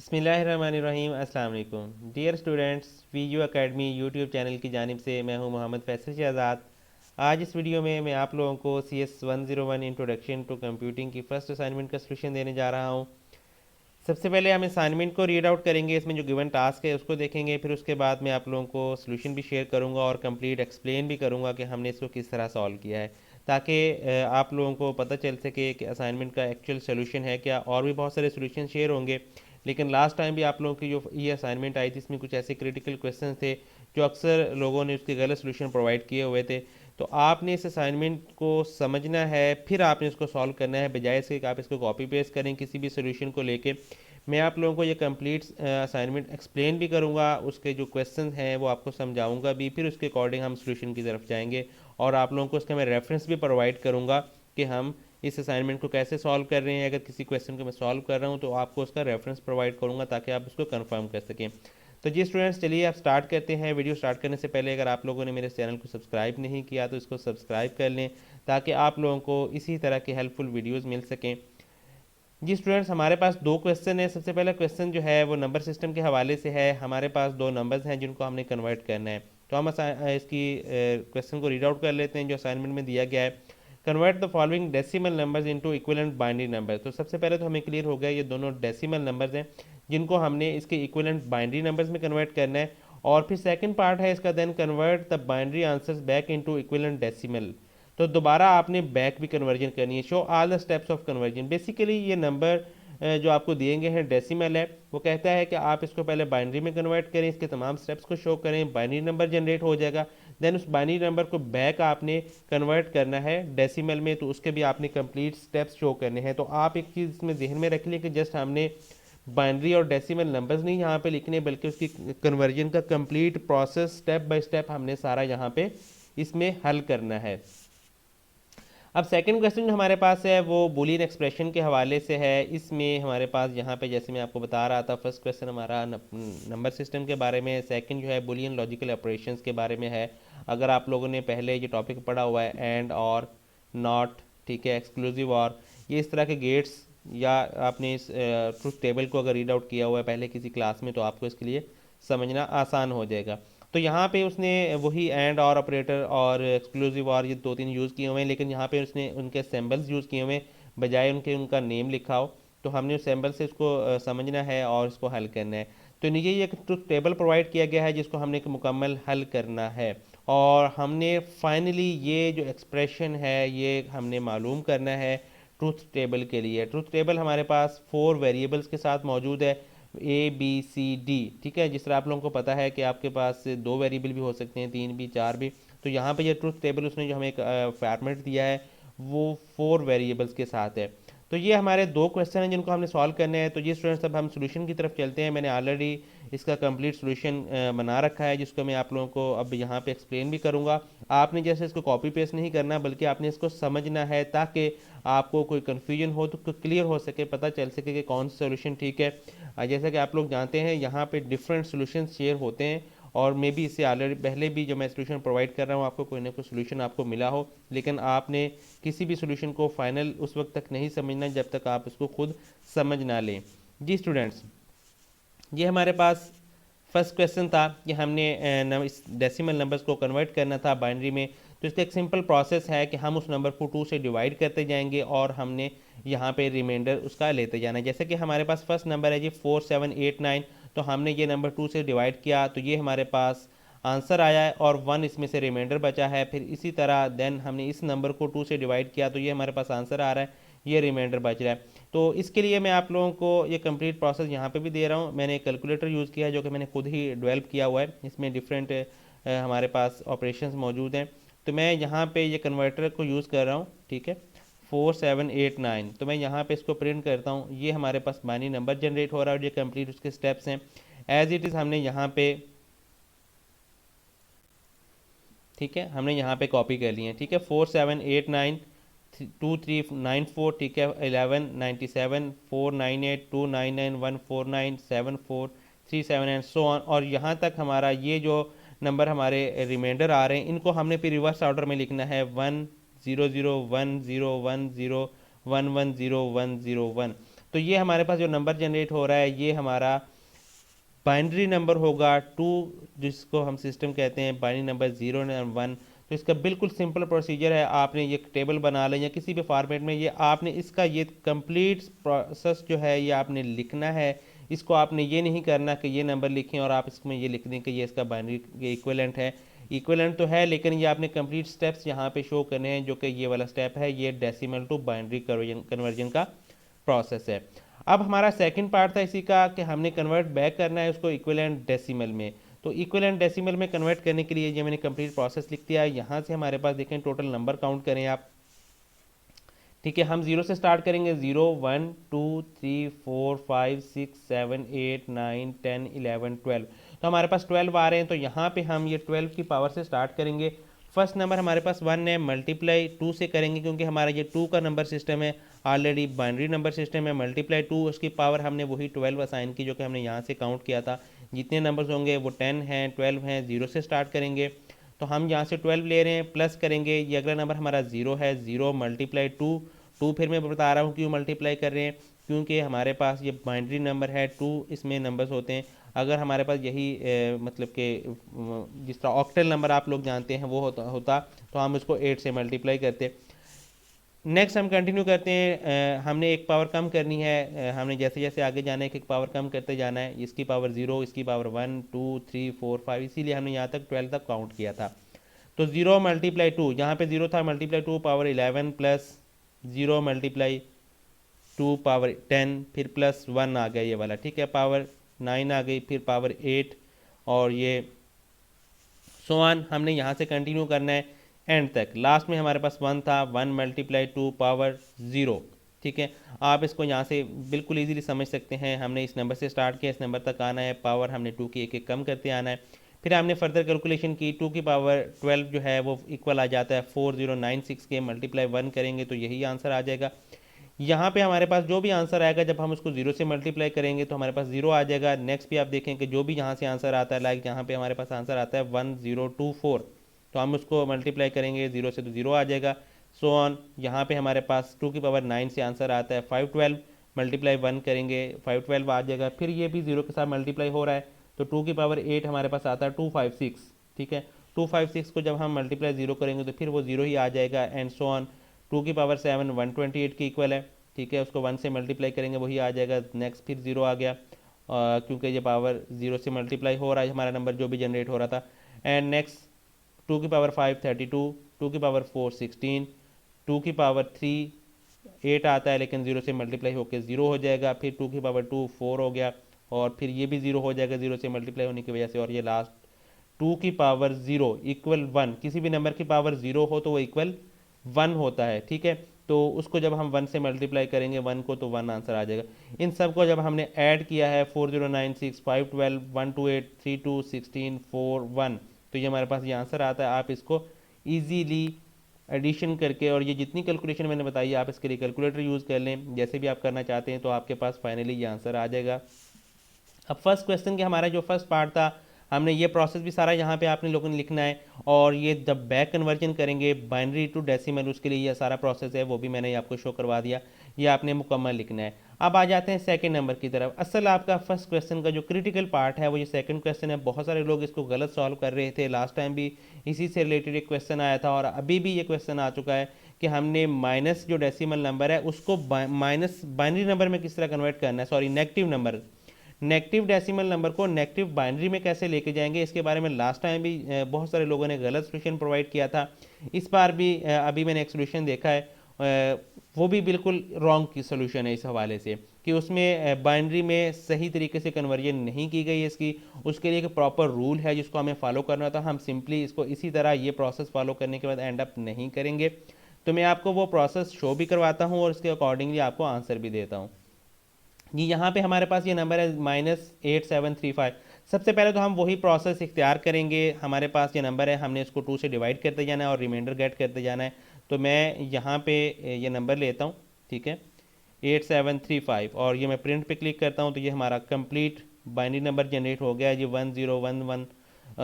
बिस्मिल्लाहिर्रहमानिर्रहीम। अस्सलाम वालेकुम dear students, VU academy YouTube channel की जानिब से मैं हूं मोहम्मद फैसल शहजाद। आज इस वीडियो में मैं आप लोगों को CS101 इंट्रोडक्शन टू कंप्यूटिंग की फ़र्स्ट असाइनमेंट का सलूशन देने जा रहा हूं। सबसे पहले हम असाइनमेंट को रीड आउट करेंगे, इसमें जो गिवन टास्क है उसको देखेंगे, फिर उसके बाद मैं आप लोगों को सलूशन भी शेयर करूंगा और कंप्लीट एक्सप्लेन भी करूंगा कि हमने इसको किस तरह सॉल्व किया है, ताकि आप लोगों को पता चल सके कि असाइनमेंट का एक्चुअल सोल्यूशन है क्या। और भी बहुत सारे सोल्यूशन शेयर होंगे, लेकिन लास्ट टाइम भी आप लोगों की जो ये असाइनमेंट आई थी इसमें कुछ ऐसे क्रिटिकल क्वेश्चन थे जो अक्सर लोगों ने उसके गलत सोल्यूशन प्रोवाइड किए हुए थे। तो आपने इस असाइनमेंट को समझना है, फिर आपने इसको सॉल्व करना है, बजाय इसके कि आप इसको कॉपी पेस्ट करें किसी भी सोल्यूशन को लेके। मैं आप लोगों को ये कंप्लीट असाइनमेंट एक्सप्लेन भी करूँगा, उसके जो क्वेश्चन हैं वो आपको समझाऊंगा भी, फिर उसके अकॉर्डिंग हम सोल्यूशन की तरफ जाएंगे। और आप लोगों को उसका मैं रेफरेंस भी प्रोवाइड करूँगा कि हम इस असाइनमेंट को कैसे सॉल्व कर रहे हैं। अगर किसी क्वेश्चन को मैं सॉल्व कर रहा हूँ तो आपको उसका रेफरेंस प्रोवाइड करूँगा ताकि आप उसको कंफर्म कर सकें। तो जी स्टूडेंट्स, चलिए आप स्टार्ट करते हैं। वीडियो स्टार्ट करने से पहले अगर आप लोगों ने मेरे चैनल को सब्सक्राइब नहीं किया तो इसको सब्सक्राइब कर लें, ताकि आप लोगों को इसी तरह के हेल्पफुल वीडियोज़ मिल सकें। जी स्टूडेंट्स, हमारे पास दो क्वेश्चन है। सबसे पहला क्वेश्चन जो है वो नंबर सिस्टम के हवाले से है। हमारे पास दो नंबर्स हैं जिनको हमने कन्वर्ट करना है। तो हम इसकी क्वेश्चन को रीड आउट कर लेते हैं जो असाइनमेंट में दिया गया है। Convert the following decimal numbers into equivalent binary number. तो सबसे पहले तो हमें क्लियर हो गया ये दोनों डेसिमल नंबर्स हैं जिनको हमने इसके इक्विवेलेंट बाइनरी नंबर्स में कन्वर्ट करना है। और फिर सेकंड पार्ट है इसका, then convert the binary answers back into equivalent decimal. तो दोबारा आपने बैक भी कन्वर्जन करनी है। Show all the steps of conversion. Basically ये नंबर जो आपको दिए गए हैं डेसिमल है, वो कहता है कि आप इसको पहले बाइनरी में कन्वर्ट करें, इसके तमाम स्टेप्स को शो करें, बाइनरी नंबर जनरेट हो जाएगा। देन उस बाइनरी नंबर को बैक आपने कन्वर्ट करना है डेसिमल में, तो उसके भी आपने कंप्लीट स्टेप्स शो करने हैं। तो आप एक चीज़ इसमें जहन में रख लें कि जस्ट हमने बाइनरी और डेसिमल नंबर्स नहीं यहाँ पे लिखने, बल्कि उसकी कन्वर्जन का complete process step by step हमने सारा यहाँ पे इसमें हल करना है। अब सेकंड क्वेश्चन जो हमारे पास है वो बूलियन एक्सप्रेशन के हवाले से है। इसमें हमारे पास यहाँ पे जैसे मैं आपको बता रहा था, फर्स्ट क्वेश्चन हमारा नंबर सिस्टम के बारे में, सेकंड जो है बूलियन लॉजिकल ऑपरेशंस के बारे में है। अगर आप लोगों ने पहले ये टॉपिक पढ़ा हुआ है, एंड और नॉट, ठीक है, एक्सक्लूसिव और, ये इस तरह के गेट्स, या आपने इस ट्रुथ टेबल को अगर रीड आउट किया हुआ है पहले किसी क्लास में तो आपको इसके लिए समझना आसान हो जाएगा। तो यहाँ पे उसने वही एंड और ऑपरेटर और एक्सक्लूसिव और ये दो तीन यूज़ किए हुए हैं, लेकिन यहाँ पे उसने उनके सिंबल्स यूज़ किए हुए हैं बजाय उनके उनका नेम लिखा हो। तो हमने उस सिंबल से इसको समझना है और इसको हल करना है। तो नीचे ये ट्रुथ टेबल प्रोवाइड किया गया है जिसको हमने एक मुकम्मल हल करना है। और हमने फाइनली ये जो एक्सप्रेशन है ये हमने मालूम करना है ट्रूथ टेबल के लिए। ट्रूथ टेबल हमारे पास 4 वेरिएबल्स के साथ मौजूद है, ABCD, ठीक है। जिस तरह आप लोगों को पता है कि आपके पास 2 वेरिएबल भी हो सकते हैं, 3 भी, 4 भी। तो यहाँ पे ये ट्रूथ टेबल उसने जो हमें एक फॉर्मेट दिया है वो 4 वेरिएबल्स के साथ है। तो ये हमारे दो क्वेश्चन हैं जिनको हमने सॉल्व करने हैं। तो ये स्टूडेंट्स अब हम सोल्यूशन की तरफ चलते हैं। मैंने ऑलरेडी इसका कंप्लीट सोल्यूशन बना रखा है जिसको मैं आप लोगों को अब यहाँ पे एक्सप्लेन भी करूँगा। आपने जैसे इसको कॉपी पेस्ट नहीं करना, बल्कि आपने इसको समझना है ताकि आपको कोई कन्फ्यूजन हो तो क्लियर हो सके, पता चल सके कि कौन सा सोल्यूशन ठीक है। जैसा कि आप लोग जानते हैं यहाँ पे डिफरेंट सोल्यूशन शेयर होते हैं, और मे बी इससे ऑलरेडी पहले भी जो मैं सोल्यूशन प्रोवाइड कर रहा हूँ आपको कोई ना कोई सोल्यूशन आपको मिला हो, लेकिन आपने किसी भी सोल्यूशन को फाइनल उस वक्त तक नहीं समझना जब तक आप इसको खुद समझ ना लें। जी स्टूडेंट्स, ये हमारे पास फर्स्ट क्वेश्चन था कि हमने इस डेसिमल नंबर्स को कन्वर्ट करना था बाइनरी में। तो इसका एक सिंपल प्रोसेस है कि हम उस नंबर को 2 से डिवाइड करते जाएंगे और हमने यहाँ पे रिमाइंडर उसका लेते जाना है। जैसे कि हमारे पास फर्स्ट नंबर है जी 4789, तो हमने ये नंबर 2 से डिवाइड किया तो ये हमारे पास आंसर आया है और 1 इसमें से रिमाइंडर बचा है। फिर इसी तरह देन हमने इस नंबर को 2 से डिवाइड किया तो ये हमारे पास आंसर आ रहा है, ये रिमाइंडर बच रहा है। तो इसके लिए मैं आप लोगों को ये कंप्लीट प्रोसेस यहाँ पे भी दे रहा हूँ। मैंने एक कैलकुलेटर यूज़ किया है जो कि मैंने खुद ही डेवलप किया हुआ है। इसमें डिफरेंट हमारे पास ऑपरेशंस मौजूद हैं। तो मैं यहाँ पे ये कन्वर्टर को यूज़ कर रहा हूँ, ठीक है, 4789। तो मैं यहाँ पे इसको प्रिंट करता हूँ, ये हमारे पास बाइनरी नंबर जनरेट हो रहा है और ये कंप्लीट उसके स्टेप्स हैं एज इट इज़ हमने यहाँ पे, ठीक है, हमने यहाँ पे कॉपी कर लिए हैं, ठीक है। 4789 2394, ठीक है, 1197 498 299 149 7437 एंड सो ऑन। और यहाँ तक हमारा ये जो नंबर हमारे रिमाइंडर आ रहे हैं इनको हमने फिर रिवर्स ऑर्डर में लिखना है, 100 10 10 11 0101। तो ये हमारे पास जो नंबर जनरेट हो रहा है ये हमारा बाइनरी नंबर होगा 2, जिसको हम सिस्टम कहते हैं बाइनरी नंबर 0 और 1। तो इसका बिल्कुल सिंपल प्रोसीजर है, आपने ये टेबल बना लें या किसी भी फॉर्मेट में, ये आपने इसका ये कंप्लीट प्रोसेस जो है ये आपने लिखना है। इसको आपने ये नहीं करना कि ये नंबर लिखें और आप इसमें ये लिख दें कि ये इसका बाइनरी इक्विवेलेंट है। इक्विवेलेंट तो है, लेकिन ये आपने कंप्लीट स्टेप्स यहाँ पे शो करने हैं, जो कि ये वाला स्टेप है, ये डेसिमल टू बाइनरी कन्वर्जन का प्रोसेस है। अब हमारा सेकंड पार्ट था इसी का कि हमने कन्वर्ट बैक करना है उसको इक्विवेलेंट डेसिमल में। तो इक्विवेलेंट डेसिमल में कन्वर्ट करने के लिए ये मैंने कंप्लीट प्रोसेस लिख दिया है। यहाँ से हमारे पास देखें टोटल नंबर काउंट करें आप, ठीक है। हम 0 से स्टार्ट करेंगे, 0 1 2 3 4 5 6 7 8 9 10 11 12। तो हमारे पास 12 आ रहे हैं, तो यहाँ पे हम ये 12 की पावर से स्टार्ट करेंगे। फर्स्ट नंबर हमारे पास 1 है, मल्टीप्लाई 2 से करेंगे क्योंकि हमारा ये 2 का नंबर सिस्टम है, ऑलरेडी बाइनरी नंबर सिस्टम है। मल्टीप्लाई 2, उसकी पावर हमने वही 12 असाइन की जो कि हमने यहाँ से काउंट किया था। जितने नंबर्स होंगे वो 10 हैं, 12 हैं, 0 से स्टार्ट करेंगे। तो हम यहाँ से 12 ले रहे हैं, प्लस करेंगे, ये अगला नंबर हमारा 0 है, 0 मल्टीप्लाई 2। 2 फिर मैं बता रहा हूँ क्यों मल्टीप्लाई कर रहे हैं, क्योंकि हमारे पास ये बाइनरी नंबर है, 2 इसमें नंबर्स होते हैं। अगर हमारे पास यही मतलब कि जिस तरह ऑक्टल नंबर आप लोग जानते हैं वो होता तो हम इसको 8 से मल्टीप्लाई करते। नेक्स्ट हम कंटिन्यू करते हैं, हमने एक पावर कम करनी है, हमने जैसे जैसे आगे जाना है एक पावर कम करते जाना है। इसकी पावर 0, इसकी पावर 1 2 3 4 5, इसीलिए हमने यहाँ तक 12 तक काउंट किया था। तो 0 मल्टीप्लाई 2, यहाँ पे 0 था, multiply 2 power 11 plus 0 multiply 2 power 10, फिर प्लस 1 आ गया ये वाला, ठीक है, पावर 9 आ गई, फिर पावर 8, और ये सो ऑन हमने यहाँ से कंटिन्यू करना है एंड तक। लास्ट में हमारे पास 1 था, 1 मल्टीप्लाई 2 पावर 0, ठीक है। आप इसको यहाँ से बिल्कुल इजीली समझ सकते हैं, हमने इस नंबर से स्टार्ट किया, इस नंबर तक आना है, पावर हमने 2 की एक एक कम करते आना है। फिर हमने फर्दर कैलकुलेशन की, 2 की पावर 12 जो है वो इक्वल आ जाता है 4096 के, मल्टीप्लाई 1 करेंगे तो यही आंसर आ जाएगा। यहाँ पे हमारे पास जो भी आंसर आएगा जब हम उसको 0 से मल्टीप्लाई करेंगे तो हमारे पास 0 आ जाएगा। नेक्स्ट भी आप देखें कि जो भी यहाँ से आंसर आता है, लाइक यहाँ पे हमारे पास आंसर आता है 1024, तो हम उसको मल्टीप्लाई करेंगे 0 से तो 0 आ जाएगा। सो ऑन यहाँ पे हमारे पास 2 की पावर 9 से आंसर आता है 512, मल्टीप्लाई 1 करेंगे 512 आ जाएगा। फिर ये भी 0 के साथ मल्टीप्लाई हो रहा है, तो 2 की पावर 8 हमारे पास आता है 256, ठीक है। 256 को जब हम मल्टीप्लाई 0 करेंगे तो फिर वो 0 ही आ जाएगा, एंड सो ऑन। 2 की पावर 7 128 के इक्वल है, ठीक है, उसको 1 से मल्टीप्लाई करेंगे वही आ जाएगा। नेक्स्ट फिर 0 आ गया, क्योंकि ये पावर 0 से मल्टीप्लाई हो रहा है हमारा नंबर जो भी जनरेट हो रहा था। एंड नेक्स्ट 2 की पावर 5 32, 2 की पावर 4 16, 2 की पावर 3 8 आता है लेकिन 0 से मल्टीप्लाई होकर 0 हो जाएगा। फिर 2 की पावर 2 4 हो गया, और फिर ये भी 0 हो जाएगा 0 से मल्टीप्लाई होने की वजह से। और ये लास्ट 2 की पावर 0 इक्वल 1, किसी भी नंबर की पावर 0 हो तो वो इक्वल 1 होता है, ठीक है। तो उसको जब हम 1 से मल्टीप्लाई करेंगे 1 को, तो 1 आंसर आ जाएगा। इन सब को जब हमने ऐड किया है 4096 512 128 32 16 4 1, तो ये हमारे पास ये आंसर आता है। आप इसको ईजीली एडिशन करके, और ये जितनी कैलकुलेशन मैंने बताई है आप इसके लिए कैलकुलेटर यूज़ कर लें, जैसे भी आप करना चाहते हैं, तो आपके पास फाइनली ये आंसर आ जाएगा। अब फर्स्ट क्वेश्चन के हमारा जो फर्स्ट पार्ट था, हमने ये प्रोसेस भी सारा यहाँ पे आपने लोगों ने लिखना है, और ये जब बैक कन्वर्जन करेंगे बाइनरी टू डेसिमल, उसके लिए ये सारा प्रोसेस है वो भी मैंने आपको शो करवा दिया, ये आपने मुकम्मल लिखना है। अब आ जाते हैं सेकंड नंबर की तरफ। असल आपका फर्स्ट क्वेश्चन का जो क्रिटिकल पार्ट है वो ये सेकंड क्वेश्चन है। बहुत सारे लोग इसको गलत सॉल्व कर रहे थे, लास्ट टाइम भी इसी से रिलेटेड एक क्वेश्चन आया था, और अभी भी ये क्वेश्चन आ चुका है कि हमने माइनस जो डेसिमल नंबर है उसको माइनस बाइनरी नंबर में किस तरह कन्वर्ट करना है, sorry negative number, negative decimal number को नेगेटिव बाइनरी में कैसे लेके जाएंगे। इसके बारे में लास्ट टाइम भी बहुत सारे लोगों ने गलत सोल्यूशन प्रोवाइड किया था। इस बार भी अभी मैंने एक सोल्यूशन देखा है, वो भी बिल्कुल रॉन्ग की सोल्यूशन है इस हवाले से कि उसमें बाइनरी में सही तरीके से कन्वर्जन नहीं की गई है इसकी। उसके लिए एक प्रॉपर रूल है जिसको हमें फॉलो करना था। हम सिंपली इसको इसी तरह ये प्रोसेस फॉलो करने के बाद एंड अप नहीं करेंगे। तो मैं आपको वो प्रोसेस शो भी करवाता हूँ और उसके अकॉर्डिंगली आपको आंसर भी देता हूँ। ये यहाँ पे हमारे पास ये नंबर है -8735। सबसे पहले तो हम वही प्रोसेस इख्तियार करेंगे। हमारे पास ये नंबर है, हमने इसको 2 से डिवाइड करते जाना है और रिमाइंडर गेट करते जाना है। तो मैं यहाँ पे ये नंबर लेता हूँ, ठीक है, 8735, और ये मैं प्रिंट पे क्लिक करता हूँ तो ये हमारा कंप्लीट बाइनरी नंबर जनरेट हो गया है जी। 1011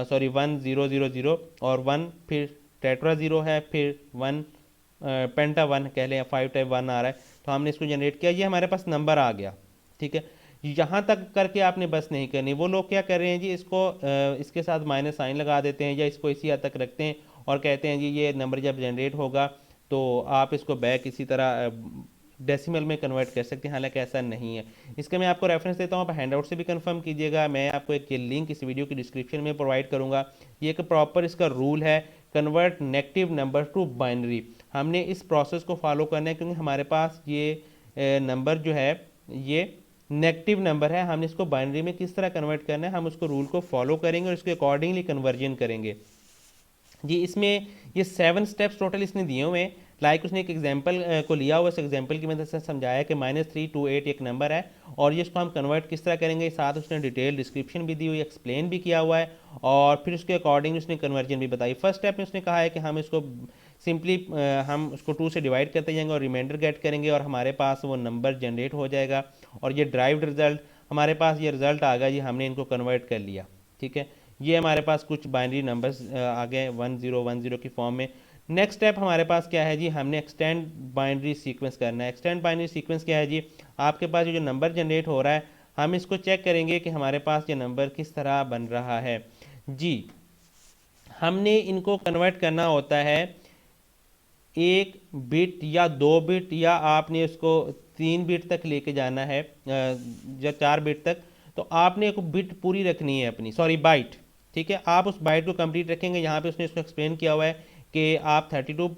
सॉरी 1000 और 1 फिर टेट्रा 0 है, फिर 1 पेंटा 1 कह लें, 5 टाइप 1 आ रहा है। तो हमने इसको जनरेट किया, ये हमारे पास नंबर आ गया। ठीक है, यहाँ तक करके आपने बस नहीं करनी। वो लोग क्या कर रहे हैं जी, इसको इसके साथ माइनस साइन लगा देते हैं या इसको इसी हद तक रखते हैं और कहते हैं जी ये नंबर जब जनरेट होगा तो आप इसको बैक इसी तरह डेसिमल में कन्वर्ट कर सकते हैं, हालांकि ऐसा नहीं है। इसका मैं आपको रेफरेंस देता हूँ, आप हैंडआउट से भी कंफर्म कीजिएगा, मैं आपको एक लिंक इस वीडियो की डिस्क्रिप्शन में प्रोवाइड करूँगा। ये एक प्रॉपर इसका रूल है, convert negative number two binary. हमने इस प्रोसेस को फॉलो करना है क्योंकि हमारे पास ये नंबर जो है ये नेगेटिव नंबर है, हमने इसको बाइनरी में किस तरह कन्वर्ट करना है, हम उसको रूल को फॉलो करेंगे और इसके अकॉर्डिंगली कन्वर्जन करेंगे जी। इसमें ये 7 स्टेप्स टोटल इसने दिए हुए हैं। लाइक उसने एक एग्जांपल को लिया हुआ, इस एग्जांपल की मदद से समझाया कि -328 एक नंबर है और ये इसको हम कन्वर्ट किस तरह करेंगे, साथ उसने डिटेल डिस्क्रिप्शन भी दी हुई, एक्सप्लेन भी किया हुआ है और फिर उसके अकॉर्डिंग उसने कन्वर्जन भी बताई। फर्स्ट स्टेप में उसने कहा है कि हम इसको सिंपली हम उसको 2 से डिवाइड करते जाएंगे और रिमाइंडर गेट करेंगे और हमारे पास वो नंबर जनरेट हो जाएगा और ये ड्राइव्ड रिजल्ट हमारे पास ये रिजल्ट आ गया जी, हमने इनको कन्वर्ट कर लिया। ठीक है, ये हमारे पास कुछ बाइनरी नंबर्स आ गए 1010 की फॉर्म में। नेक्स्ट स्टेप हमारे पास क्या है जी, हमने एक्सटेंड बाइनरी सीक्वेंस करना है। एक्सटेंड बाइनरी सीक्वेंस क्या है जी, आपके पास जो नंबर जनरेट हो रहा है हम इसको चेक करेंगे कि हमारे पास ये नंबर किस तरह बन रहा है जी। हमने इनको कन्वर्ट करना होता है 1 बिट या 2 बिट या आपने उसको 3 बिट तक लेके जाना है या 4 बिट तक, तो आपने एक बिट पूरी रखनी है अपनी, सॉरी बाइट। ठीक है, आप उस बाइट को कंप्लीट रखेंगे। यहाँ पे उसने इसको एक्सप्लेन किया हुआ है कि आप 32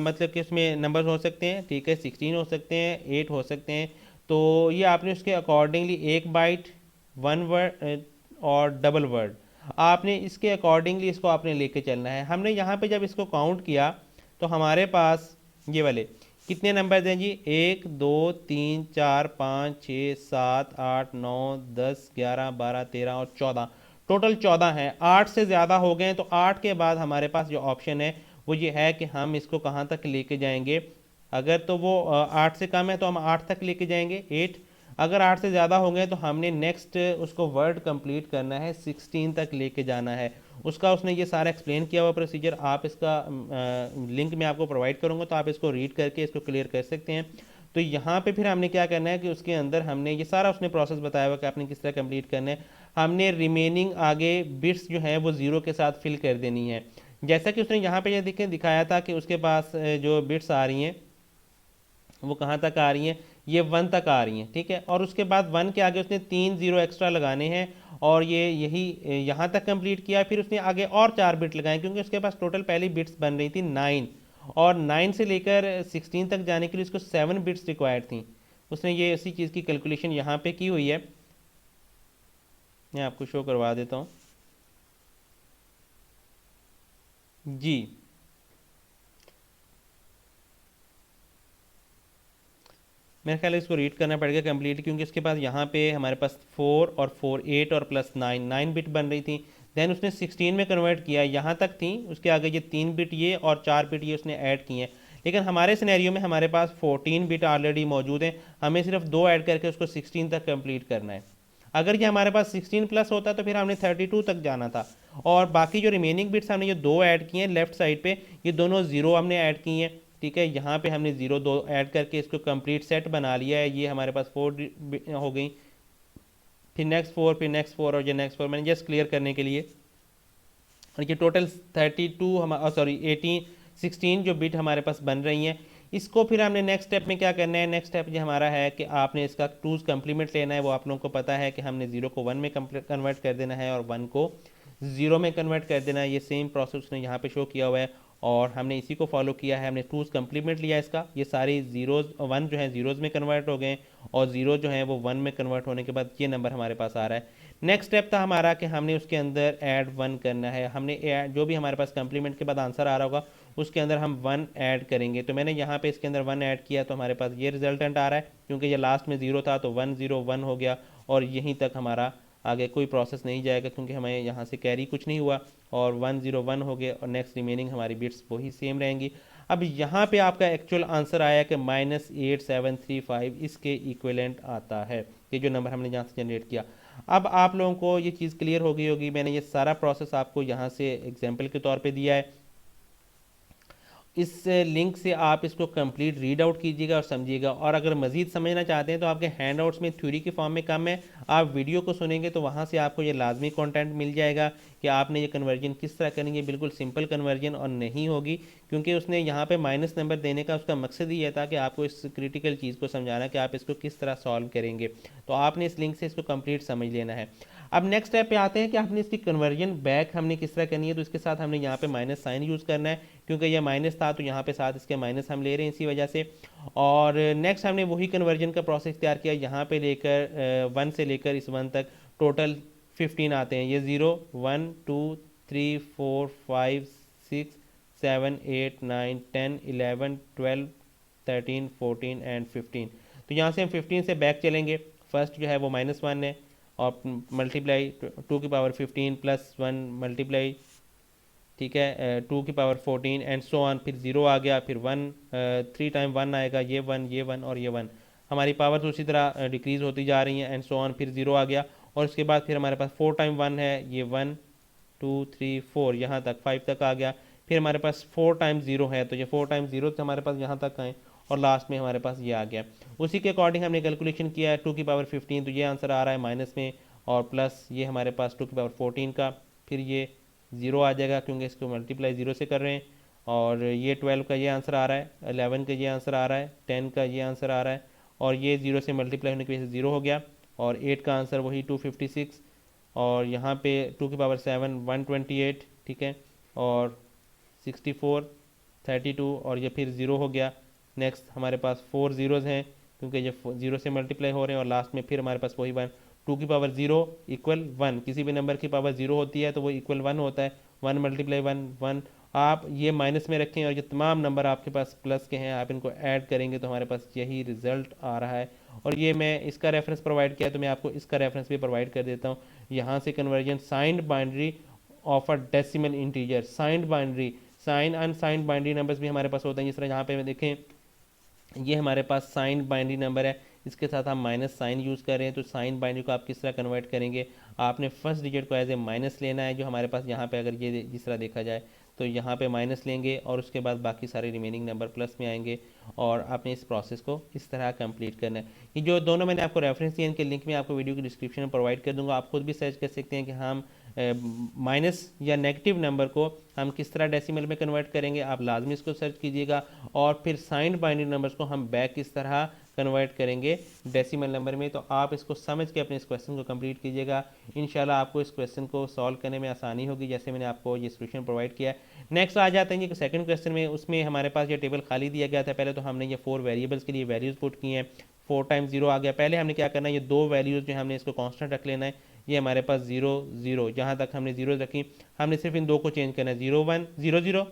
मतलब कि उसमें नंबर हो सकते हैं। ठीक है, 16 हो सकते हैं, 8 हो सकते हैं, तो ये आपने उसके अकॉर्डिंगली एक बाइट, 1 वर्ड और डबल वर्ड आपने इसके अकॉर्डिंगली इसको आपने लेके चलना है। हमने यहाँ पे जब इसको काउंट किया तो हमारे पास ये वाले कितने नंबर हैं जी, 1 2 3 4 5 6 7 8 9 10 11 12 13 और 14, टोटल 14 हैं। 8 से ज़्यादा हो गए हैं तो 8 के बाद हमारे पास जो ऑप्शन है वो ये है कि हम इसको कहाँ तक लेके जाएंगे। अगर तो वो 8 से कम है तो हम 8 तक लेके जाएंगे, 8। अगर 8 से ज़्यादा हो गए तो हमने नेक्स्ट उसको वर्ड कंप्लीट करना है, 16 तक लेके जाना है। उसका उसने ये सारा एक्सप्लेन किया हुआ प्रोसीजर, आप इसका लिंक मैं आपको प्रोवाइड करूँगा तो आप इसको रीड करके इसको क्लियर कर सकते हैं। तो यहाँ पे फिर हमने क्या करना है कि उसके अंदर हमने ये सारा उसने प्रोसेस बताया हुआ कि आपने किस तरह कंप्लीट करना है। हमने रिमेनिंग आगे बिट्स जो है वो 0 के साथ फिल कर देनी है। जैसा कि उसने यहाँ पे ये दिखाया था कि उसके पास जो बिट्स आ रही हैं वो कहाँ तक आ रही हैं, ये 1 तक आ रही हैं। ठीक है, और उसके बाद 1 के आगे उसने 3 0 एक्स्ट्रा लगाने हैं और ये यही यहाँ तक कंप्लीट किया। फिर उसने आगे और 4 बिट लगाए क्योंकि उसके पास टोटल पहली बिट्स बन रही थी 9 और 9 से लेकर 16 तक जाने के लिए उसको 7 बिट्स रिक्वायर्ड थी। उसने ये इसी चीज़ की कैलकुलेशन यहाँ पे की हुई है, मैं आपको शो करवा देता हूँ जी। मेरे ख्याल है इसको रीड करना पड़ेगा कंप्लीट क्योंकि इसके पास यहाँ पे हमारे पास 4 और 4 8 और प्लस 9 9 बिट बन रही थी। देन उसने 16 में कन्वर्ट किया, यहाँ तक थी, उसके आगे ये 3 बिट ये और 4 बिट ये उसने ऐड किए हैं। लेकिन हमारे सिनेरियो में हमारे पास 14 बिट ऑलरेडी मौजूद है, हमें सिर्फ 2 ऐड करके उसको 16 तक कंप्लीट करना है। अगर ये हमारे पास 16 प्लस होता तो फिर हमने 32 तक जाना था और बाकी जो रिमेनिंग बिट्स हमने ये 2 ऐड किए हैं लेफ्ट साइड पे, ये दोनों 0 हमने ऐड किए हैं। ठीक है, यहाँ पे हमने 0 2 ऐड करके इसको कंप्लीट सेट बना लिया है। ये हमारे पास 4 हो गई, फिर नेक्स्ट 4, फिर नेक्स्ट 4 और ये नेक्स्ट 4, मैंने जस्ट क्लियर करने के लिए। और ये टोटल 32 हम सॉरी 18 16 जो बिट हमारे पास बन रही हैं। इसको फिर हमने नेक्स्ट स्टेप में क्या करना है, नेक्स्ट स्टेप जो हमारा है कि आपने इसका 2's कम्प्लीमेंट लेना है। वो आप लोगों को पता है कि हमने 0 को 1 में कन्वर्ट कर देना है और 1 को 0 में कन्वर्ट कर देना है। ये सेम प्रोसेस ने यहाँ पे शो किया हुआ है और हमने इसी को फॉलो किया है। हमने 2's कम्प्लीमेंट लिया इसका, ये सारी जीरोज़ 1 जो है जीरोज़ में कन्वर्ट हो गए और 0 जो है वो 1 में कन्वर्ट होने के बाद ये नंबर हमारे पास आ रहा है। नेक्स्ट स्टेप था हमारा कि हमने उसके अंदर ऐड 1 करना है। हमने जो भी हमारे पास कम्प्लीमेंट के बाद आंसर आ रहा होगा उसके अंदर हम 1 ऐड करेंगे। तो मैंने यहाँ पे इसके अंदर 1 ऐड किया तो हमारे पास ये रिजल्टेंट आ रहा है क्योंकि ये लास्ट में 0 था तो 1 0 1 हो गया और यहीं तक हमारा आगे कोई प्रोसेस नहीं जाएगा क्योंकि हमें यहाँ से कैरी कुछ नहीं हुआ और 1 0 1 हो गए और नेक्स्ट रिमेनिंग हमारी बिट्स वही सेम रहेंगी। अब यहाँ पे आपका एक्चुअल आंसर आया कि -8735 इसके इक्विवेलेंट आता है, ये जो नंबर हमने यहाँ से जनरेट किया। अब आप लोगों को ये चीज़ क्लियर हो गई होगी, मैंने ये सारा प्रोसेस आपको यहाँ से एग्जाम्पल के तौर पे दिया है इस लिंक से आप इसको कंप्लीट रीड आउट कीजिएगा और समझिएगा। और अगर मज़ीद समझना चाहते हैं तो आपके हैंड आउट्स में थ्योरी के फॉर्म में कम है, आप वीडियो को सुनेंगे तो वहाँ से आपको ये लाजमी कंटेंट मिल जाएगा कि आपने ये कन्वर्जन किस तरह करेंगे। बिल्कुल सिंपल कन्वर्जन और नहीं होगी, क्योंकि उसने यहाँ पे माइनस नंबर देने का उसका मकसद ही यह था कि आपको इस क्रिटिकल चीज़ को समझाना कि आप इसको किस तरह सॉल्व करेंगे। तो आपने इस लिंक से इसको कंप्लीट समझ लेना है। अब नेक्स्ट स्टेप पे आते हैं कि आपने इसकी कन्वर्जन बैक हमने किस तरह करनी है। तो इसके साथ हमने यहाँ पे माइनस साइन यूज़ करना है, क्योंकि यह माइनस था तो यहाँ पे साथ इसके माइनस हम ले रहे हैं इसी वजह से। और नेक्स्ट हमने वही कन्वर्जन का प्रोसेस तैयार किया, यहाँ पे लेकर 1 से लेकर इस 1 तक टोटल 15 आते हैं। ये 0 1 2 3 4 5 6 7 8 9 10 11 12 13 14 एंड 15। तो यहाँ से हम 15 से बैक चलेंगे। फर्स्ट जो है वो -1 है, और मल्टीप्लाई 2 की पावर 15 प्लस 1 मल्टीप्लाई, ठीक है, 2 की पावर 14 एंड सो ऑन। फिर 0 आ गया, फिर 1, 3 टाइम 1 आएगा, ये 1 ये 1 और ये 1। हमारी पावर तो उसी तरह डिक्रीज होती जा रही है एंड सो ऑन। फिर 0 आ गया, और उसके बाद फिर हमारे पास 4 टाइम 1 है, ये 1 2 3 4 यहाँ तक 5 तक आ गया। फिर हमारे पास 4 टाइम 0 है, तो ये 4 टाइम 0 से हमारे पास यहाँ तक आए, और लास्ट में हमारे पास ये आ गया। उसी के अकॉर्डिंग हमने कैलकुलेशन किया है 2 की पावर 15, तो ये आंसर आ रहा है माइनस में, और प्लस ये हमारे पास 2 की पावर 14 का, फिर ये 0 आ जाएगा क्योंकि इसको मल्टीप्लाई 0 से कर रहे हैं। और ये 12 का ये आंसर आ रहा है, 11 का ये आंसर आ रहा है, 10 का ये आंसर आ रहा है, और ये 0 से मल्टीप्लाई होने की वजह से 0 हो गया। और 8 का आंसर वही 256, और यहाँ पे 2 की पावर 7 128, ठीक है, और 64 32, और ये फिर 0 हो गया। नेक्स्ट हमारे पास 4 ज़ीरोज़ हैं, क्योंकि ये 0 से मल्टीप्लाई हो रहे हैं, और लास्ट में फिर हमारे पास वही 1। 2 की पावर 0 इक्वल 1, किसी भी नंबर की पावर 0 होती है तो वो इक्वल 1 होता है। 1 मल्टीप्लाई 1 1। आप ये माइनस में रखें, और ये तमाम नंबर आपके पास प्लस के हैं, आप इनको ऐड करेंगे तो हमारे पास यही रिजल्ट आ रहा है। और ये मैं इसका रेफरेंस प्रोवाइड किया, तो मैं आपको इसका रेफरेंस भी प्रोवाइड कर देता हूँ। यहाँ से conversion signed binary of a decimal integer, signed binary, sign unsigned binary numbers भी हमारे पास होते हैं। जिस तरह यहाँ पे मैं देखें, ये हमारे पास साइन बाइनरी नंबर है, इसके साथ हम माइनस साइन यूज़ कर रहे हैं। तो साइन बाइनरी को आप किस तरह कन्वर्ट करेंगे, आपने फर्स्ट डिजिट को एज ए माइनस लेना है, जो हमारे पास यहाँ पे अगर ये जिस तरह देखा जाए तो यहाँ पे माइनस लेंगे, और उसके बाद बाकी सारे रिमेनिंग नंबर प्लस में आएंगे, और आपने इस प्रोसेस को इस तरह कंप्लीट करना है। ये जो दोनों मैंने आपको रेफरेंस दिए, इनके लिंक मैं आपको वीडियो की डिस्क्रिप्शन में प्रोवाइड कर दूंगा। आप खुद भी सर्च कर सकते हैं कि हम माइनस या नेगेटिव नंबर को हम किस तरह डेसिमल में कन्वर्ट करेंगे। आप लाजमी इसको सर्च कीजिएगा, और फिर साइंड बाइनरी नंबर्स को हम बैक किस तरह कन्वर्ट करेंगे डेसिमल नंबर में। तो आप इसको समझ के अपने इस क्वेश्चन को कंप्लीट कीजिएगा। इंशाल्लाह आपको इस क्वेश्चन को सॉल्व करने में आसानी होगी, जैसे मैंने आपको ये सोल्यूशन प्रोवाइड किया है। नेक्स्ट आ जाते हैं कि सेकंड क्वेश्चन में, उसमें हमारे पास ये टेबल खाली दिया गया था। पहले तो हमने ये 4 वेरिएबल्स के लिए वैल्यूज़ पुट की हैं। 4 टाइम 0 आ गया। पहले हमने क्या करना है, ये 2 वैल्यूज़ जो हमने इसको कांस्टेंट रख लेना है। ये हमारे पास 0 0, जहाँ तक हमने 0 रखी, हमने सिर्फ इन 2 को चेंज करना है, 0 1 0 0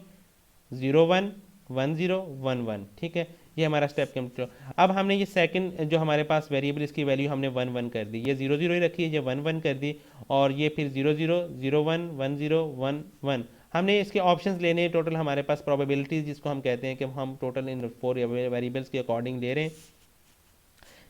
0 1 1 0 1 1, ठीक है। ये हमारा स्टेप कंप्लीट। अब हमने ये सेकंड जो हमारे पास वेरिएबल, इसकी वैल्यू हमने 1 1 कर दी, ये 0 0 ही रखी है, ये 1 1 कर दी, और ये फिर 0 0 0 1 1 0 1 1। हमने इसके ऑप्शंस लेने हैं टोटल, हमारे पास प्रोबेबिलिटीज जिसको हम कहते हैं कि हम टोटल इन 4 वेरिएबल्स के अकॉर्डिंग ले रहे हैं।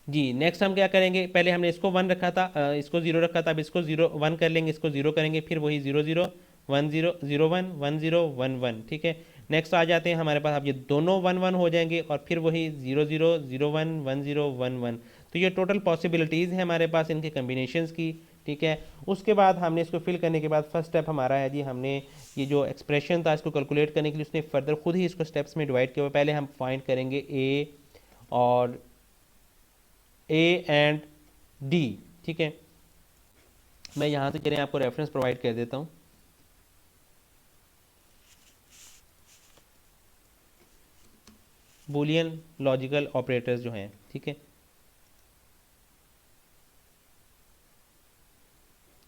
जी, नेक्स्ट हम क्या करेंगे, पहले हमने इसको 1 रखा था, इसको 0 रखा था, अब इसको 0 1 कर लेंगे, इसको 0 करेंगे, फिर वही 0 0 1 0 0 1 1 0 1 1, ठीक है। नेक्स्ट आ जाते हैं हमारे पास, अब ये दोनों 1 1 हो जाएंगे, और फिर वही 0 0 0 1 1 0 1 1। तो ये टोटल पॉसिबिलिटीज़ हैं हमारे पास इनके कम्बिनेशंस की, ठीक है। उसके बाद हमने इसको फिल करने के बाद फर्स्ट स्टेप हमारा है जी, हमने ये जो एक्सप्रेशन था इसको कैलकुलेट करने के लिए उसने फर्दर खुद ही इसको स्टेप्स में डिवाइड किया हुआ। पहले हम फाइंड करेंगे और ए एंड डी, ठीक है। मैं यहाँ से चलिए आपको रेफरेंस प्रोवाइड कर देता हूँ। बूलियन लॉजिकल ऑपरेटर्स जो हैं, ठीक है,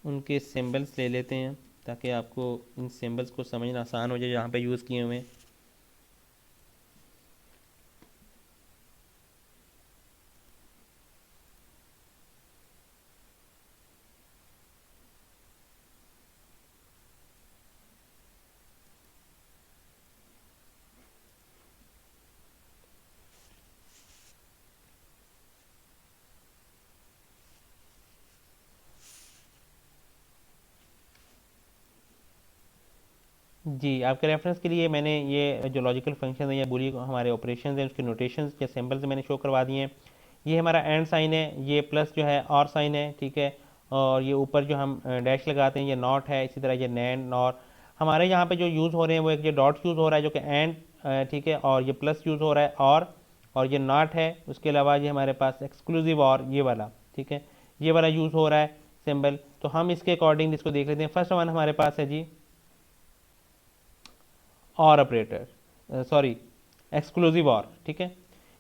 उनके सिंबल्स ले लेते हैं ताकि आपको इन सिंबल्स को समझना आसान हो जाए यहाँ पे यूज़ किए हुए हैं। जी, आपके रेफरेंस के लिए मैंने ये जो लॉजिकल फंक्शन है या बुली हमारे ऑपरेशन हैं उसके नोटेशंस या सिंबल्स मैंने शो करवा दिए हैं। ये हमारा एंड साइन है, ये प्लस जो है और साइन है, ठीक है। और ये ऊपर जो हम डैश लगाते हैं ये नॉट है, इसी तरह ये नैंड नॉर। हमारे यहाँ पे जो यूज़ हो रहे हैं वो एक ये डॉट यूज़ हो रहा है जो कि एंड, ठीक है, और ये प्लस यूज़ हो रहा है और ये नॉट है। उसके अलावा ये हमारे पास एक्सक्लूसिव और ये वाला, ठीक है, ये वाला यूज़ हो रहा है सिंबल। तो हम इसके अकॉर्डिंग इसको देख लेते हैं। फर्स्ट वन हमारे पास है जी और ऑपरेटर, सॉरी एक्सक्लूसिव और, ठीक है।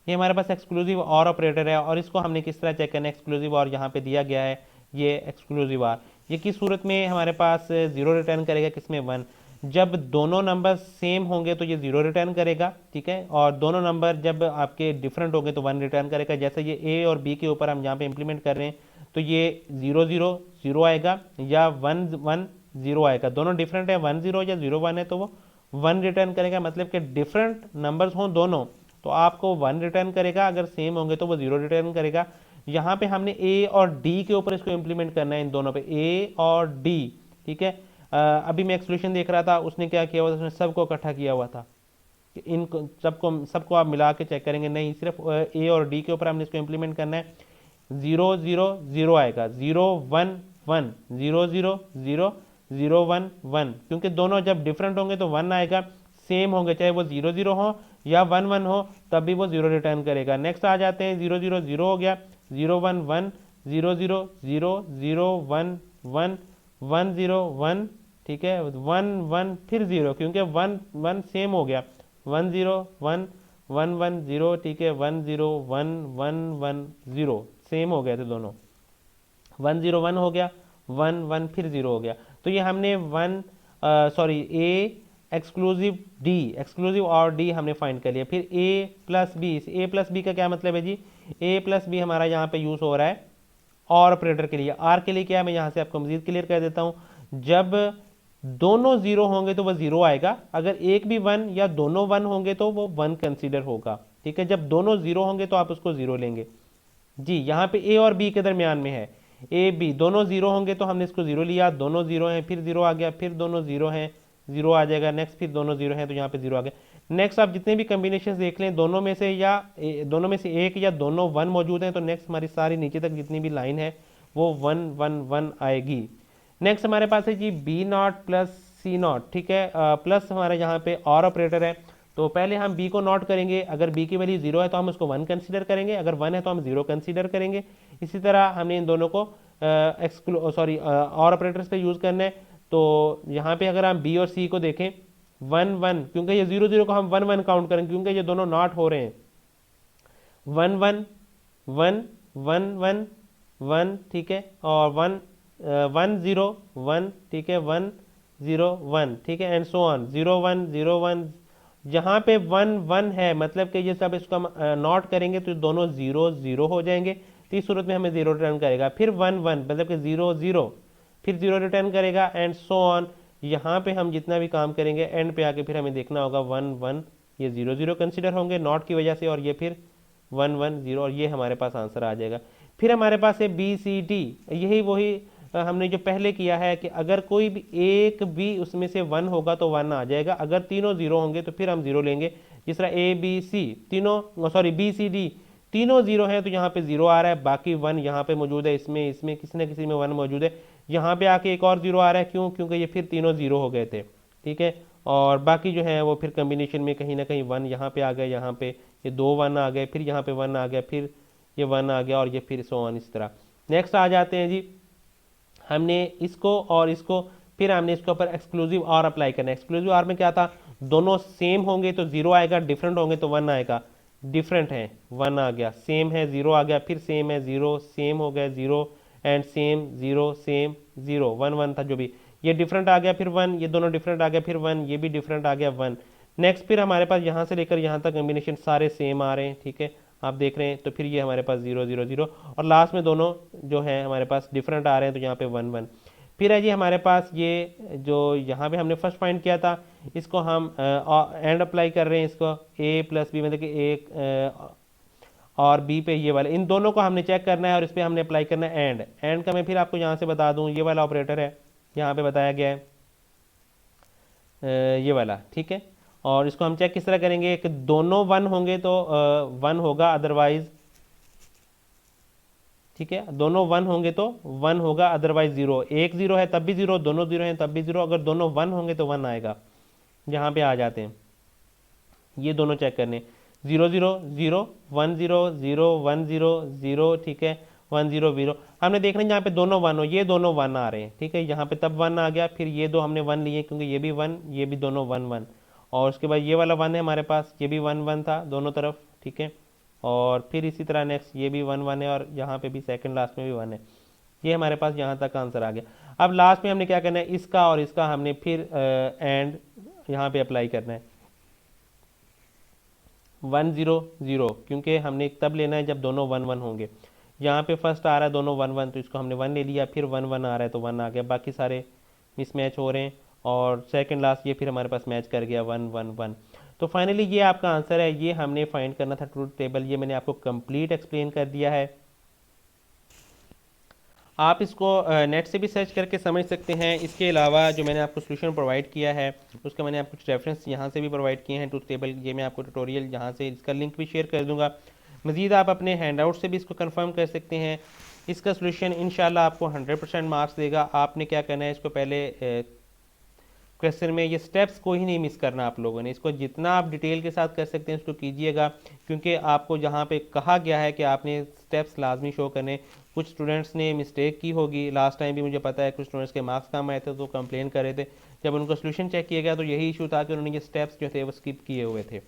ये हमारे पास एक्सक्लूसिव और ऑपरेटर है और इसको हमने किस तरह चेक करना है। एक्सक्लूसिव और यहाँ पे दिया गया है ये एक्सक्लूसिव और, ये किस सूरत में हमारे पास जीरो रिटर्न करेगा, किसमें वन। जब दोनों नंबर सेम होंगे तो ये जीरो रिटर्न करेगा, ठीक है, और दोनों नंबर जब आपके डिफरेंट होंगे तो वन रिटर्न करेगा। जैसे ये ए और बी के ऊपर हम यहाँ पे इंप्लीमेंट कर रहे हैं तो ये जीरो जीरो जीरो आएगा या वन वन जीरो आएगा। दोनों डिफरेंट है, वन जीरो या जीरो वन है तो वो वन रिटर्न करेगा। मतलब कि डिफरेंट नंबर्स हों दोनों तो आपको वन रिटर्न करेगा, अगर सेम होंगे तो वो जीरो रिटर्न करेगा। यहाँ पे हमने ए और डी के ऊपर इसको इंप्लीमेंट करना है, इन दोनों पे ए और डी, ठीक है। अभी मैं एक सोल्यूशन देख रहा था, उसने क्या किया हुआ था, उसने सबको इकट्ठा किया हुआ था कि इन सबको सबको आप मिला के चेक करेंगे, नहीं सिर्फ ए और डी के ऊपर हमने इसको इंप्लीमेंट करना है। जीरो जीरो जीरो आएगा, zero one one, zero zero zero zero one one, क्योंकि दोनों जब डिफरेंट होंगे तो वन आएगा, सेम होंगे चाहे वो जीरो जीरो हो या वन वन हो तब भी वो जीरो रिटर्न करेगा। नेक्स्ट आ जाते हैं, जीरो जीरो जीरो हो गया, zero one one, zero zero zero zero one one, one zero one, ठीक है, वन वन फिर जीरो, क्योंकि वन वन सेम हो गया, one zero one one one zero, ठीक है, one zero one one one zero, same हो गए थे दोनों, वन जीरो वन हो गया, वन वन फिर जीरो हो गया। तो ये हमने वन सॉरी ए एक्सक्लूसिव डी, एक्सक्लूसिव और डी हमने फाइंड कर लिया। फिर ए प्लस बी, ए प्लस बी का क्या मतलब है जी, ए प्लस बी हमारा यहाँ पे यूज हो रहा है और ऑपरेटर के लिए। आर के लिए क्या है मैं यहाँ से आपको मजीद क्लियर कर देता हूँ। जब दोनों जीरो होंगे तो वह जीरो आएगा, अगर एक भी वन या दोनों वन होंगे तो वो वन कंसीडर होगा, ठीक है। जब दोनों जीरो होंगे तो आप उसको जीरो लेंगे जी। यहाँ पे ए और बी के दरमियान में है, ए बी दोनों जीरो होंगे तो हमने इसको जीरो लिया, दोनों जीरो हैं फिर जीरो आ गया, फिर दोनों जीरो हैं जीरो आ जाएगा, नेक्स्ट फिर दोनों जीरो हैं तो यहाँ पे जीरो आ गया। नेक्स्ट आप जितने भी कम्बिनेशन देख लें, दोनों में से या दोनों में से एक या दोनों वन मौजूद हैं तो नेक्स्ट हमारी सारी नीचे तक जितनी भी लाइन है वो वन वन वन आएगी। नेक्स्ट हमारे पास है G B not plus C not, ठीक है, प्लस हमारे यहाँ पे और ऑपरेटर है। तो पहले हम b को नॉट करेंगे, अगर b की वैल्यू जीरो है तो हम उसको वन कंसीडर करेंगे, अगर वन है तो हम जीरो कंसीडर करेंगे। इसी तरह हमने इन दोनों को और ऑपरेटर्स पे यूज करना है। तो यहाँ पे अगर हम b और c को देखें, वन वन, क्योंकि ये जीरो जीरो को हम वन वन काउंट करेंगे क्योंकि ये दोनों नॉट हो रहे हैं, one one one one one one, ठीक है, और वन वन जीरो वन, ठीक है, वन जीरो वन, ठीक है, and so on, zero one zero one. जहाँ पे वन वन है मतलब कि ये सब इसको हम नॉट करेंगे तो दोनों जीरो जीरो हो जाएंगे, तो इस सूरत में हमें जीरो रिटर्न करेगा। फिर वन वन मतलब कि जीरो जीरो, फिर जीरो रिटर्न करेगा एंड सो ऑन। यहाँ पे हम जितना भी काम करेंगे एंड पे आके फिर हमें देखना होगा वन वन, ये जीरो जीरो कंसिडर होंगे नॉट की वजह से, और ये फिर वन वन जीरो, और ये हमारे पास आंसर आ जाएगा। फिर हमारे पास है बी सी डी, यही वही हमने जो पहले किया है कि अगर कोई भी एक भी उसमें से वन होगा तो वन आ जाएगा, अगर तीनों जीरो होंगे तो फिर हम जीरो लेंगे। जिस तरह ए बी सी तीनों, सॉरी बी सी डी तीनों जीरो है तो यहाँ पे जीरो आ रहा है, बाकी वन यहाँ पे मौजूद है, इसमें इसमें किसी न किसी में वन मौजूद है। यहाँ पे आके एक और जीरो आ रहा है, क्यों, क्योंकि ये फिर तीनों जीरो हो गए थे, ठीक है, और बाकी जो है वो फिर कम्बिनेशन में कहीं ना कहीं वन यहाँ पे आ गए, यहाँ पे ये दो वन आ गए, फिर यहाँ पे वन आ गया, फिर ये वन आ गया, और ये फिर सो ऑन इस तरह। नेक्स्ट आ जाते हैं जी, हमने इसको और इसको, फिर हमने इसके ऊपर एक्सक्लूसिव और अप्लाई करना है। एक्सक्लूसिव और में क्या था, दोनों सेम होंगे तो जीरो आएगा, डिफरेंट होंगे तो वन आएगा। डिफरेंट है वन आ गया, सेम है जीरो आ गया, फिर सेम है जीरो, सेम हो गया zero and same zero, same zero, one one था जो भी, ये डिफरेंट आ गया फिर वन, ये दोनों डिफरेंट आ गया फिर वन, ये भी डिफरेंट आ गया वन। नेक्स्ट फिर हमारे पास यहाँ से लेकर यहाँ तक कॉम्बिनेशन सारे सेम आ रहे हैं, ठीक है, आप देख रहे हैं, तो फिर ये हमारे पास जीरो जीरो जीरो, और लास्ट में दोनों जो है हमारे पास डिफरेंट आ रहे हैं तो यहाँ पे वन वन। फिर है जी हमारे पास ये जो यहाँ पे हमने फर्स्ट फाइंड किया था, इसको हम एंड अप्लाई कर रहे हैं, इसको ए प्लस बी मतलब कि एक और बी पे ये वाला, इन दोनों को हमने चेक करना है और इस पर हमने अप्लाई करना है एंड। एंड का मैं फिर आपको यहाँ से बता दूँ, ये वाला ऑपरेटर है यहाँ पे बताया गया है, ये वाला, ठीक है। और इसको हम चेक किस तरह करेंगे कि दोनों 1 होंगे तो 1 होगा, अदरवाइज, ठीक है, दोनों 1 होंगे तो 1 होगा, अदरवाइज 0। एक 0 है तब भी 0, दोनों 0 हैं तब भी 0, अगर दोनों 1 होंगे तो 1 आएगा। यहाँ पे आ जाते हैं, ये दोनों चेक करने, 0 0 0 1 0 0 1 0 0, ठीक है, 1 0 0। हमने देखना है यहाँ पे दोनों 1 हो, ये दोनों 1 आ रहे हैं, ठीक है, यहाँ पे तब 1 आ गया, फिर ये दो हमने 1 लिए क्योंकि ये भी 1, ये भी दोनों 1 1, और उसके बाद ये वाला 1 है हमारे पास, ये भी 1 1 था दोनों तरफ, ठीक है। और फिर इसी तरह नेक्स्ट ये भी 1 1 है, और यहाँ पे भी सेकंड लास्ट में भी 1 है। ये हमारे पास यहाँ तक आंसर आ गया। अब लास्ट में हमने क्या करना है, इसका और इसका हमने फिर एंड यहाँ पे अप्लाई करना है, 1 0 0, क्योंकि हमने तब लेना है जब दोनों 1 1 होंगे। यहाँ पे फर्स्ट आ रहा है दोनों 1 1, तो इसको हमने 1 ले लिया, फिर 1 1 आ रहा है तो 1 आ गया, बाकी सारे मिसमैच हो रहे हैं, और सेकंड लास्ट ये फिर हमारे पास मैच कर गया 1 1 1। तो फाइनली ये आपका आंसर है, ये हमने फाइंड करना था ट्रूथ टेबल। ये मैंने आपको कंप्लीट एक्सप्लेन कर दिया है। आप इसको नेट से भी सर्च करके समझ सकते हैं। इसके अलावा जो मैंने आपको सोल्यूशन प्रोवाइड किया है उसका मैंने आपको कुछ रेफरेंस यहाँ से भी प्रोवाइड किए हैं ट्रूथ टेबल। ये मैं आपको ट्यूटोरियल यहाँ से इसका लिंक भी शेयर कर दूँगा। मज़ीद आप अपने हैंडआउट से भी इसको कंफर्म कर सकते हैं। इसका सोल्यूशन इंशाल्लाह आपको 100% मार्क्स देगा। आपने क्या करना है, इसको पहले क्वेश्चन में ये स्टेप्स को ही नहीं मिस करना आप लोगों ने। इसको जितना आप डिटेल के साथ कर सकते हैं उसको कीजिएगा, क्योंकि आपको जहाँ पे कहा गया है कि आपने स्टेप्स लाजमी शो करने। कुछ स्टूडेंट्स ने मिस्टेक की होगी, लास्ट टाइम भी मुझे पता है कुछ स्टूडेंट्स के मार्क्स कम आए थे तो कंप्लेन कर रहे थे। जब उनका सोल्यूशन चेक किया गया तो यही इशू था कि उन्होंने ये स्टेप्स जो थे वो स्किप किए हुए थे,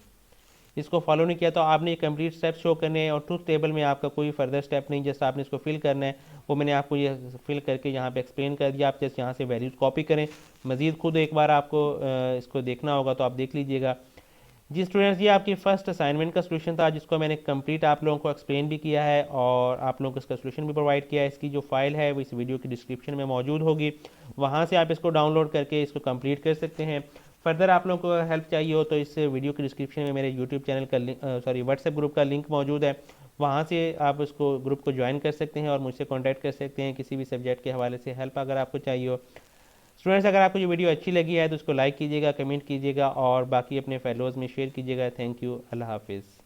इसको फॉलो नहीं किया। तो आपने ये कंप्लीट स्टेप शो करने हैं, और ट्रूथ टेबल में आपका कोई फर्दर स्टेप नहीं, जस्ट आपने इसको फिल करना है। वो मैंने आपको ये फिल करके यहाँ पे एक्सप्लेन कर दिया। आप जस्ट यहाँ से वैल्यूज कॉपी करें। मज़ीद खुद एक बार आपको इसको देखना होगा तो आप देख लीजिएगा। जी स्टूडेंट्स, ये आपकी फर्स्ट असाइनमेंट का सोल्यूशन था, जिसको मैंने कंप्लीट आप लोगों को एक्सप्लेन भी किया है और आप लोगों को इसका सोल्यूशन भी प्रोवाइड किया है। इसकी जो फाइल है वो इस वीडियो की डिस्क्रिप्शन में मौजूद होगी, वहाँ से आप इसको डाउनलोड करके इसको कंप्लीट कर सकते हैं। फर्दर आप लोगों को हेल्प चाहिए हो तो इस वीडियो की डिस्क्रिप्शन में मेरे यूट्यूब चैनल का लिंक, व्हाट्सएप ग्रुप का लिंक मौजूद है, वहाँ से आप उसको ग्रुप को ज्वाइन कर सकते हैं और मुझसे कॉन्टैक्ट कर सकते हैं किसी भी सब्जेक्ट के हवाले से हेल्प अगर आपको चाहिए हो। स्टूडेंट्स, अगर आपको ये वीडियो अच्छी लगी है तो उसको लाइक कीजिएगा, कमेंट कीजिएगा और बाकी अपने फेलोज़ में शेयर कीजिएगा। थैंक यू, अल्लाह हाफिज़।